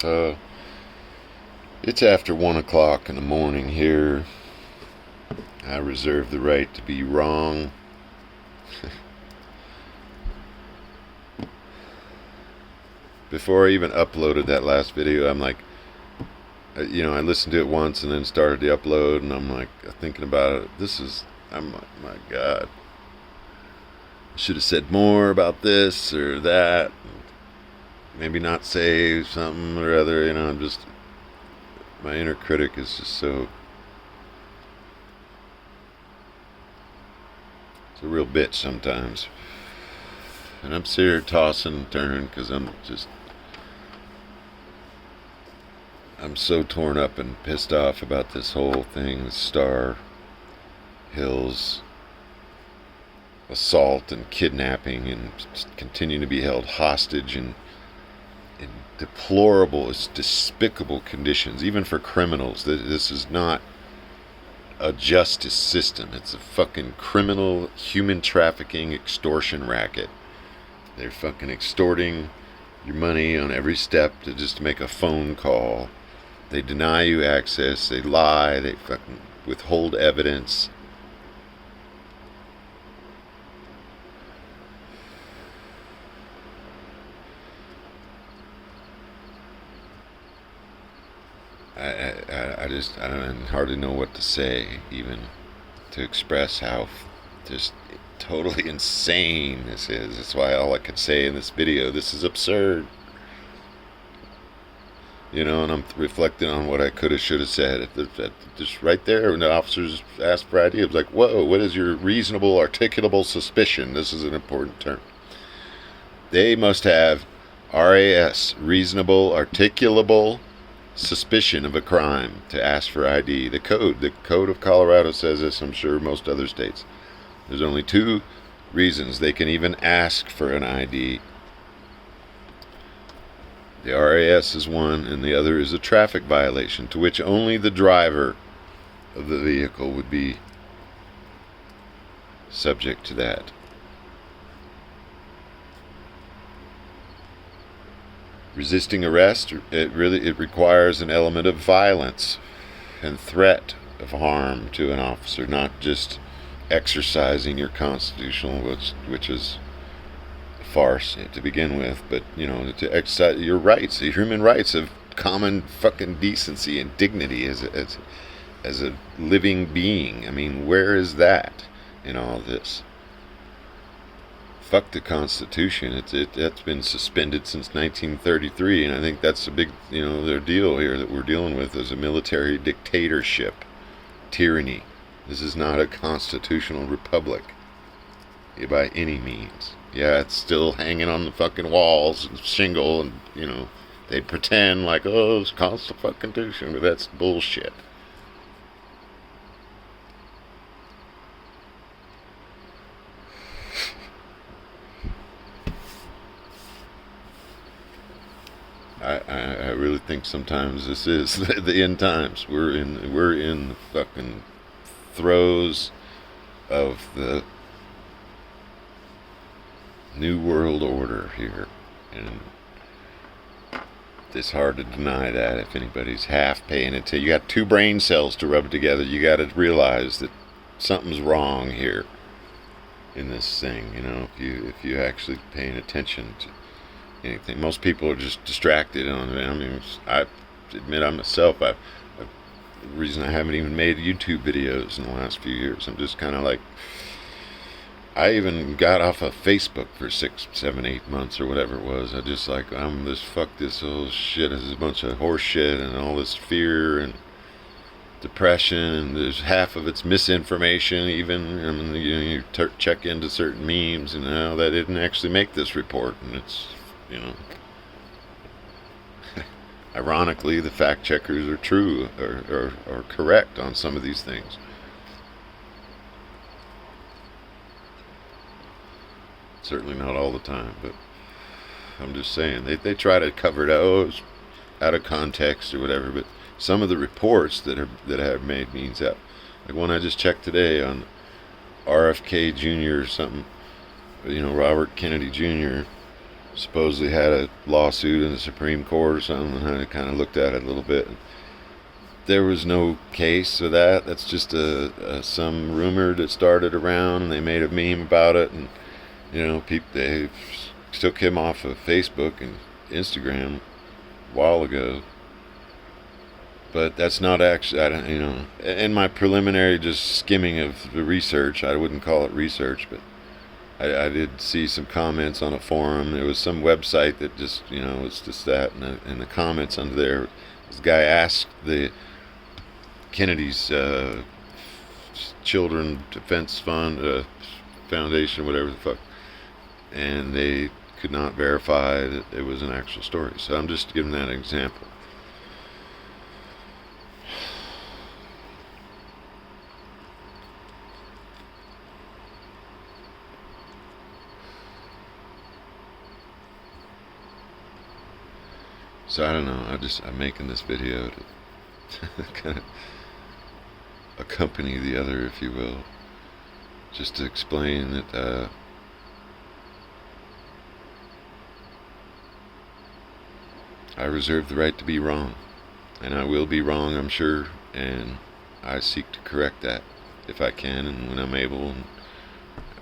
Uh, it's after 1 o'clock in the morning here. I reserve the right to be wrong. Before I even uploaded that last video, I'm like, I listened to it once and then started the upload, and I'm like, thinking about it. I'm like, my God. I should have said more about this or that. Maybe not say something or other, my inner critic is just so, it's a real bitch sometimes. And I'm sitting here tossing and turning because I'm so torn up and pissed off about this whole thing, Star Hill's assault and kidnapping and continuing to be held hostage in deplorable, despicable conditions, even for criminals. This is not a justice system. It's a fucking criminal human trafficking extortion racket. They're fucking extorting your money on every step to make a phone call. They deny you access. They lie. They fucking withhold evidence. I don't hardly know what to say, even to express how just totally insane this is. That's why all I could say in this video, this is absurd. And I'm reflecting on what I could have, should have said. Just right there, when the officers asked for ID, I was like, whoa, what is your reasonable, articulable suspicion? This is an important term. They must have RAS, reasonable, articulable suspicion of a crime to ask for ID. The code of Colorado says this. I'm sure most other states. There's only two reasons they can even ask for an ID. The RAS is one, and the other is a traffic violation, to which only the driver of the vehicle would be subject to that. Resisting arrest, it requires an element of violence and threat of harm to an officer, not just exercising your constitutional, which is a farce to begin with, but to exercise your rights, your human rights of common fucking decency and dignity as a living being. I mean, where is that in all this? Fuck the Constitution. That's been suspended since 1933, and I think that's a big, their deal here that we're dealing with is a military dictatorship, tyranny. This is not a constitutional republic by any means. Yeah, it's still hanging on the fucking walls and shingle, and they pretend like, oh, it's Constitution, but that's bullshit. I really think sometimes this is the end times. We're in the fucking throes of the new world order here, and it's hard to deny that if anybody's half paying attention. You got two brain cells to rub together. You got to realize that something's wrong here in this thing. If you actually paying attention to anything. Most people are just distracted on it. I mean, I admit the reason I haven't even made YouTube videos in the last few years, I'm just kind of like, I even got off of Facebook for 6, 7, 8 months or whatever it was. I just like, fuck this whole shit. This is a bunch of horse shit and all this fear and depression, and there's half of it's misinformation even. I mean, you check into certain memes, and now that didn't actually make this report, and it's ironically, the fact checkers are true or correct on some of these things. Certainly not all the time, but I'm just saying they try to cover it out, out of context or whatever. But some of the reports that have made means out, like one I just checked today on RFK Jr. or something, Robert Kennedy Jr. supposedly had a lawsuit in the Supreme Court or something, and I kind of looked at it a little bit. There was no case of that. That's just some rumor that started around, and they made a meme about it, and people, they took him off of Facebook and Instagram a while ago. But that's not actually, in my preliminary just skimming of the research, I wouldn't call it research, but I did see some comments on a forum. There was some website that just, was just that, and the comments under there, this guy asked the Kennedy's Children Defense Fund, Foundation, whatever the fuck, and they could not verify that it was an actual story. So I'm just giving that an example. So I don't know, I'm making this video to kind of accompany the other, if you will, just to explain that I reserve the right to be wrong, and I will be wrong, I'm sure, and I seek to correct that if I can and when I'm able, and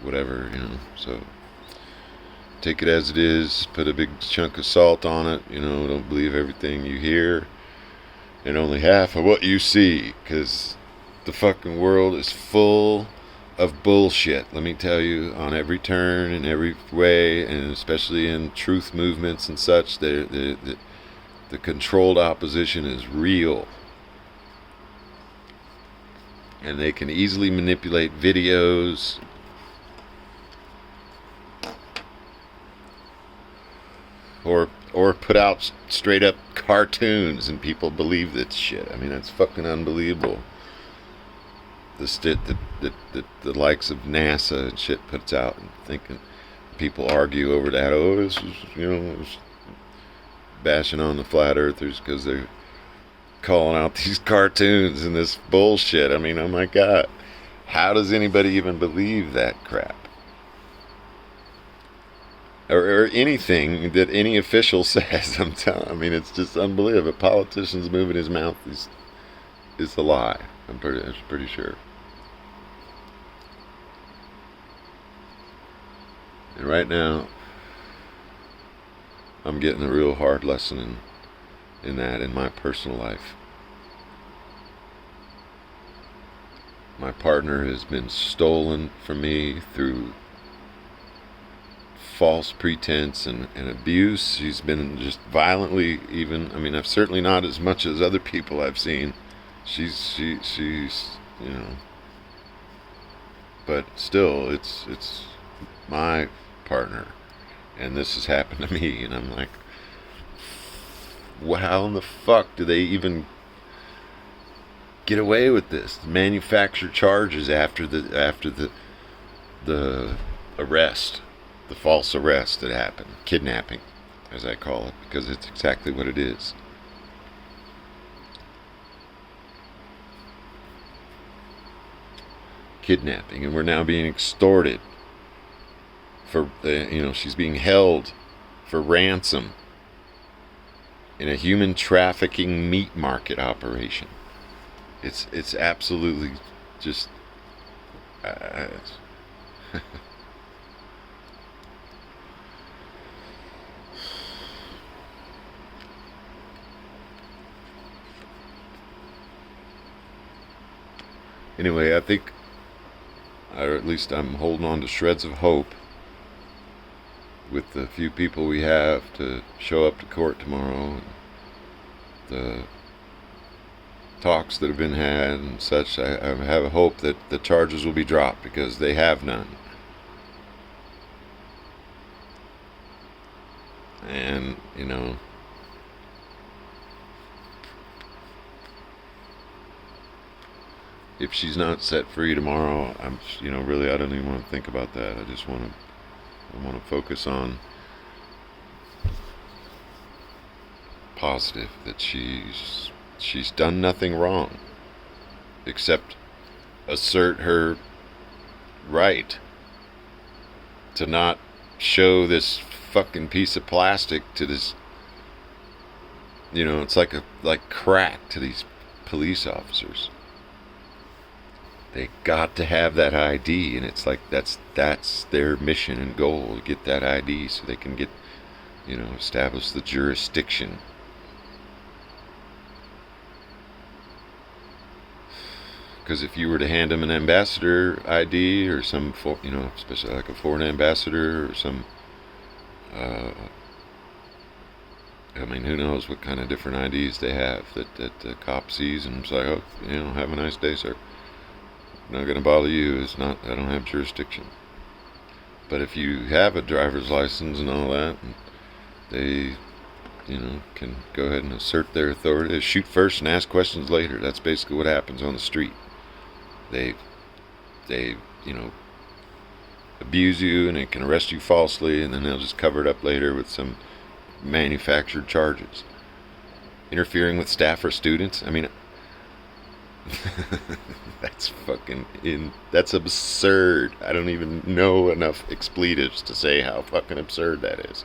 whatever, so take it as it is, put a big chunk of salt on it, don't believe everything you hear and only half of what you see, because the fucking world is full of bullshit, let me tell you, on every turn and every way, and especially in truth movements and such. The controlled opposition is real, and they can easily manipulate videos, or put out straight up cartoons, and people believe that shit. I mean, that's fucking unbelievable. The likes of NASA and shit puts out, and thinking people argue over that. Oh, this is bashing on the flat earthers because they're calling out these cartoons and this bullshit. I mean, oh my god, how does anybody even believe that crap? Or anything that any official says. I mean, it's just unbelievable. A politician's moving his mouth is a lie. I'm pretty sure. And right now, I'm getting a real hard lesson in that in my personal life. My partner has been stolen from me through false pretense and abuse. She's been just violently, even, I mean, I've certainly not as much as other people I've seen. She's but still, it's my partner, and this has happened to me, and I'm like, how in the fuck do they even get away with this? Manufacture charges after the arrest, the false arrest that happened, kidnapping, as I call it, because it's exactly what it is. Kidnapping, and we're now being extorted for, she's being held for ransom in a human trafficking meat market operation. It's absolutely just anyway, I think, or at least I'm holding on to shreds of hope with the few people we have to show up to court tomorrow, and the talks that have been had and such. I have a hope that the charges will be dropped, because they have none. And, if she's not set free tomorrow, really, I don't even want to think about that. I just want to focus on positive, that she's done nothing wrong except assert her right to not show this fucking piece of plastic to this. It's like crack to these police officers. They got to have that ID, and it's like that's their mission and goal, to get that ID so they can get, establish the jurisdiction. Because if you were to hand them an ambassador ID or some, especially like a foreign ambassador or some, who knows what kind of different IDs they have that the cop sees and it's like, oh, have a nice day, sir. Not going to bother you. I don't have jurisdiction. But if you have a driver's license and all that, and they, can go ahead and assert their authority. Shoot first and ask questions later. That's basically what happens on the street. They abuse you and they can arrest you falsely, and then they'll just cover it up later with some manufactured charges. Interfering with staff or students. That's absurd. I don't even know enough expletives to say how fucking absurd that is.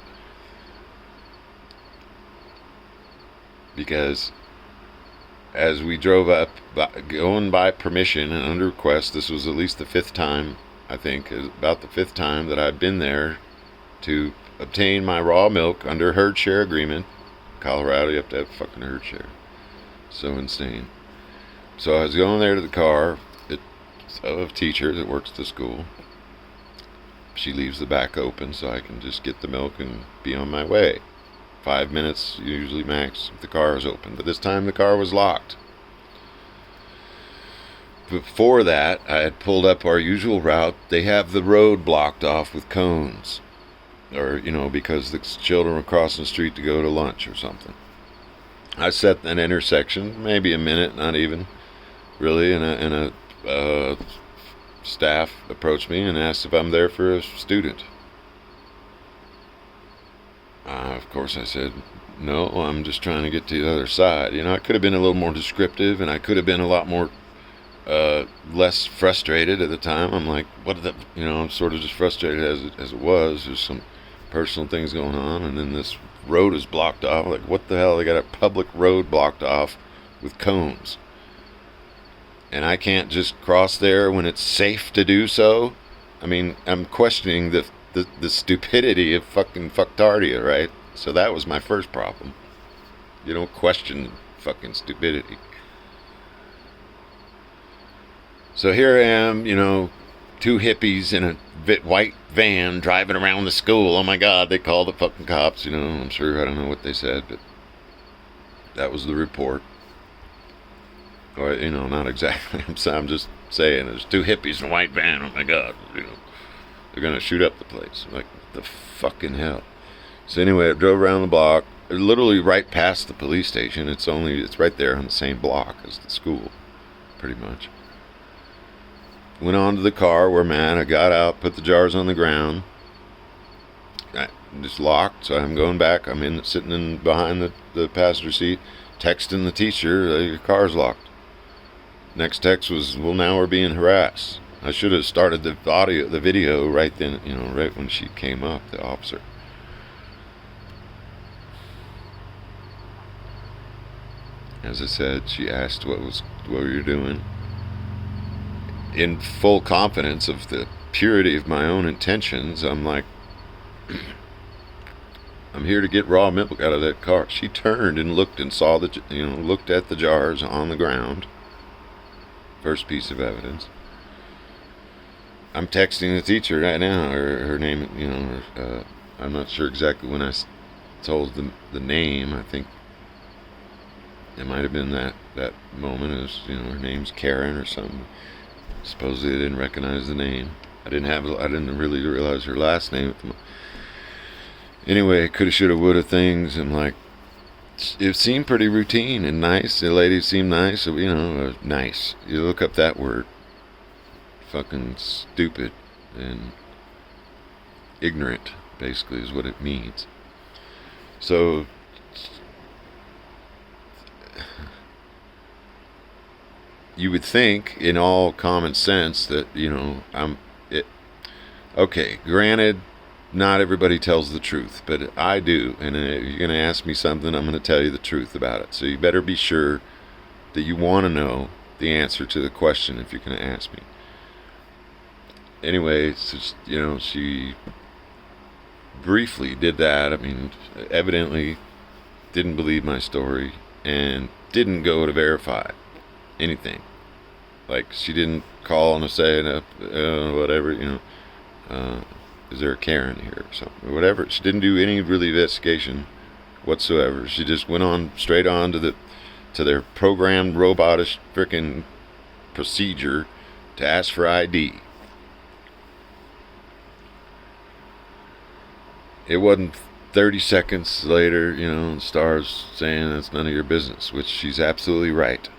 Because as we drove up, going by permission and under request, this was at least the fifth time, I think, about the fifth time that I've been there to obtain my raw milk under herd share agreement. Colorado, you have to have fucking herd share. So insane. So I was going there to the car. A teacher that works at the school. She leaves the back open so I can just get the milk and be on my way. 5 minutes usually max if the car is open. But this time the car was locked. Before that, I had pulled up our usual route. They have the road blocked off with cones. Or, because the children were crossing the street to go to lunch or something. I set an intersection, maybe a minute, not even, really, and a staff approached me and asked if I'm there for a student. Of course I said, no, I'm just trying to get to the other side. I could have been a little more descriptive, and I could have been a lot more less frustrated at the time. I'm like, I'm sort of just frustrated as it was. There's some personal things going on, and then this road is blocked off. Like, what the hell? They got a public road blocked off with cones. And I can't just cross there when it's safe to do so. I'm questioning the stupidity of fucking fucktardia, right? So that was my first problem. You don't question fucking stupidity. So here I am, two hippies in a white van driving around the school. Oh my God, they called the fucking cops, I'm sure, I don't know what they said, but that was the report. Or, not exactly. I'm just saying, there's two hippies in a white van. Oh my God, they're gonna shoot up the place. Like, what the fucking hell? So anyway, I drove around the block, literally right past the police station. It's right there on the same block as the school, pretty much. Went on to the car where I got out, put the jars on the ground. It's locked, so I'm going back. I'm sitting behind the passenger seat, texting the teacher, your car's locked. Next text was, well, now we're being harassed. I should have started the video right then, right when she came up, the officer. As I said, she asked what were you doing? In full confidence of the purity of my own intentions, I'm like, I'm here to get raw milk out of that car. She turned and looked and saw looked at the jars on the ground. First piece of evidence. I'm texting the teacher right now. Her name, I'm not sure exactly when I told the name. I think it might have been that moment. It was, her name's Karen or something. Supposedly I didn't recognize the name. I didn't really realize her last name. Anyway, coulda, shoulda, woulda things. I'm like, it seemed pretty routine and nice. The lady seemed nice. So, nice. You look up that word. Fucking stupid and ignorant, basically, is what it means. So, you would think, in all common sense, that, okay, granted, not everybody tells the truth, but I do. And if you're going to ask me something, I'm going to tell you the truth about it. So you better be sure that you want to know the answer to the question if you're going to ask me. Anyway, so, she briefly did that. I mean, evidently didn't believe my story and didn't go to verify anything. Like, she didn't call and say, whatever, is there a Karen here or something, or whatever. She didn't do any really investigation whatsoever. She just went on straight on to their programmed robotish frickin' procedure to ask for ID. It wasn't 30 seconds later, Star's saying that's none of your business, which she's absolutely right.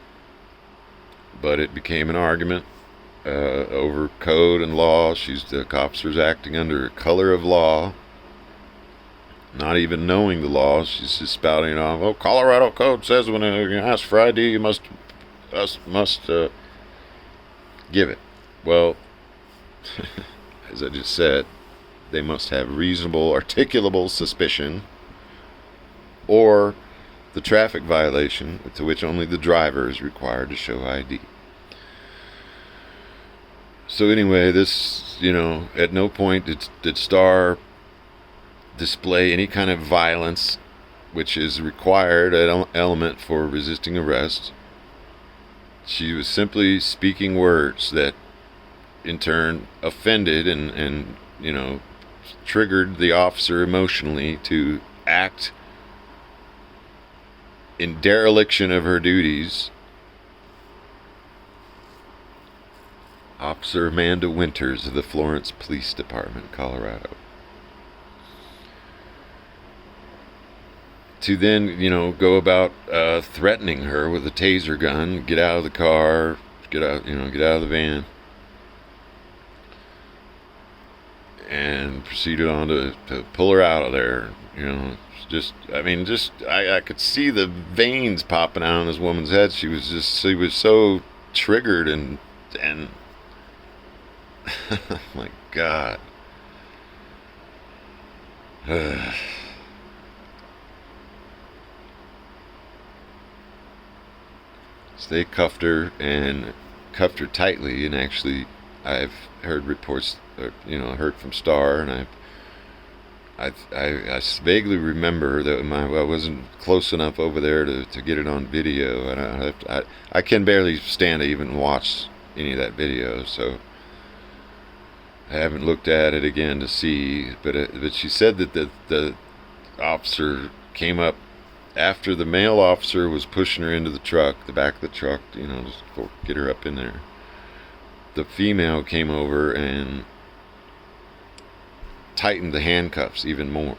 But it became an argument over code and law. The officer's acting under a color of law, not even knowing the law. She's just spouting it off. Oh, Colorado code says when you ask for ID, you must give it. Well, as I just said, they must have reasonable, articulable suspicion, or the traffic violation to which only the driver is required to show ID. So anyway, this, at no point did Star display any kind of violence, which is required element for resisting arrest. She was simply speaking words that in turn offended and triggered the officer emotionally to act in dereliction of her duties. Officer Amanda Winters of the Florence Police Department, Colorado. To then, go about threatening her with a taser gun, get out of the car, get out of the van, and proceeded on to pull her out of there. I could see the veins popping out on this woman's head. She was so triggered and my God. So they cuffed her tightly, and actually I've heard reports, heard from Star, and I vaguely remember that I wasn't close enough over there to get it on video, and I can barely stand to even watch any of that video, so I haven't looked at it again to see. But she said that the officer came up after the male officer was pushing her into the truck, the back of the truck, just to get her up in there. The female came over and tightened the handcuffs even more.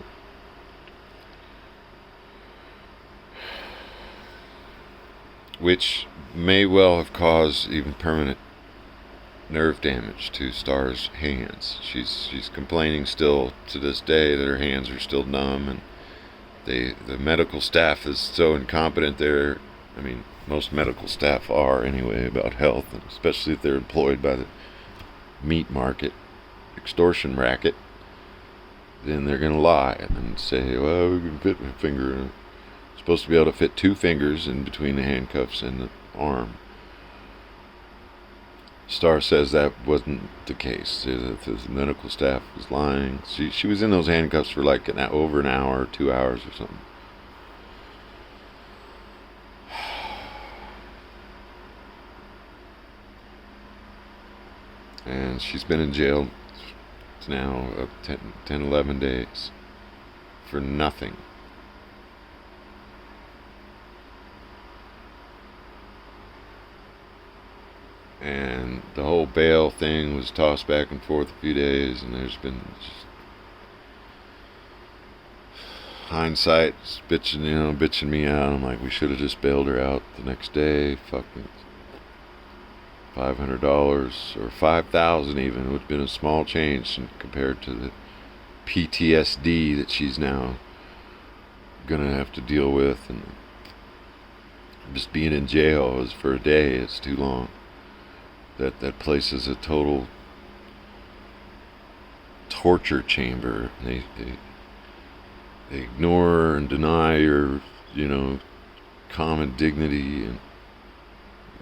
Which may well have caused even permanent nerve damage to Star's hands. She's complaining still to this day that her hands are still numb, and the medical staff is so incompetent there. I mean, most medical staff are anyway about health, and especially if they're employed by the meat market extortion racket. Then they're going to lie and say, well, we can fit a finger in. It's supposed to be able to fit 2 fingers in between the handcuffs and the arm. Star says that wasn't the case. The medical staff was lying. She was in those handcuffs for like over an hour, 2 hours or something. And she's been in jail now of 10, 11 days for nothing. And the whole bail thing was tossed back and forth a few days, and there's been just hindsight bitching me out. I'm like, we should have just bailed her out the next day. Fucking $500 or $5,000 even. It would have been a small change compared to the PTSD that she's now gonna have to deal with, and just being in jail is for a day. It's too long. That place is a total torture chamber. They ignore and deny your, common dignity, and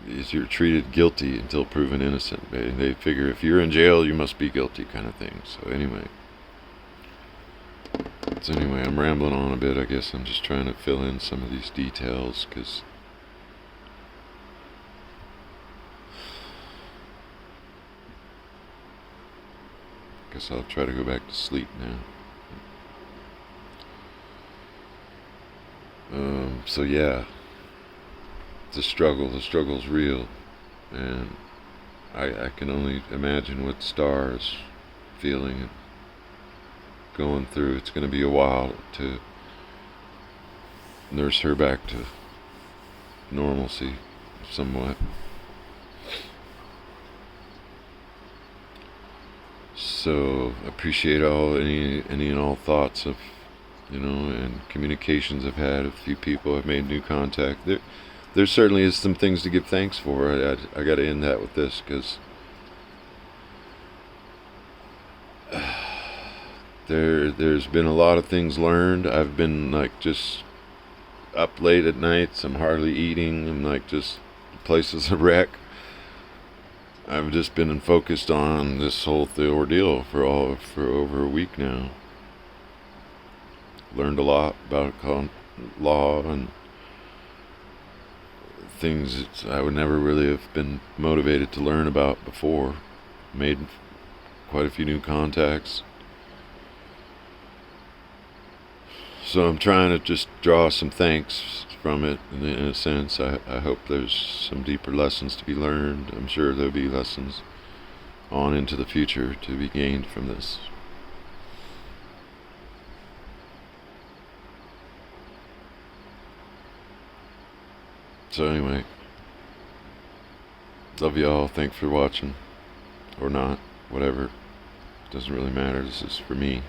you're treated guilty until proven innocent. They figure if you're in jail, you must be guilty, kind of thing. So anyway, I'm rambling on a bit. I guess I'm just trying to fill in some of these details, because I guess I'll try to go back to sleep now. So yeah, the struggle's real, and I can only imagine what Star is feeling and going through. It's going to be a while to nurse her back to normalcy, somewhat. So appreciate any and all thoughts of, and communications I've had. A few people have made new contact. There certainly is some things to give thanks for. I got to end that with this, because there's been a lot of things learned. I've been just up late at nights. I'm hardly eating. I'm just, the place is a wreck. I've just been focused on this whole ordeal for over a week now. Learned a lot about law and things that I would never really have been motivated to learn about before. Made quite a few new contacts. So I'm trying to just draw some thanks from it, in a sense. I hope there's some deeper lessons to be learned. I'm sure there'll be lessons on into the future to be gained from this. So anyway, love y'all. Thanks for watching, or not, whatever. Doesn't really matter. This is for me.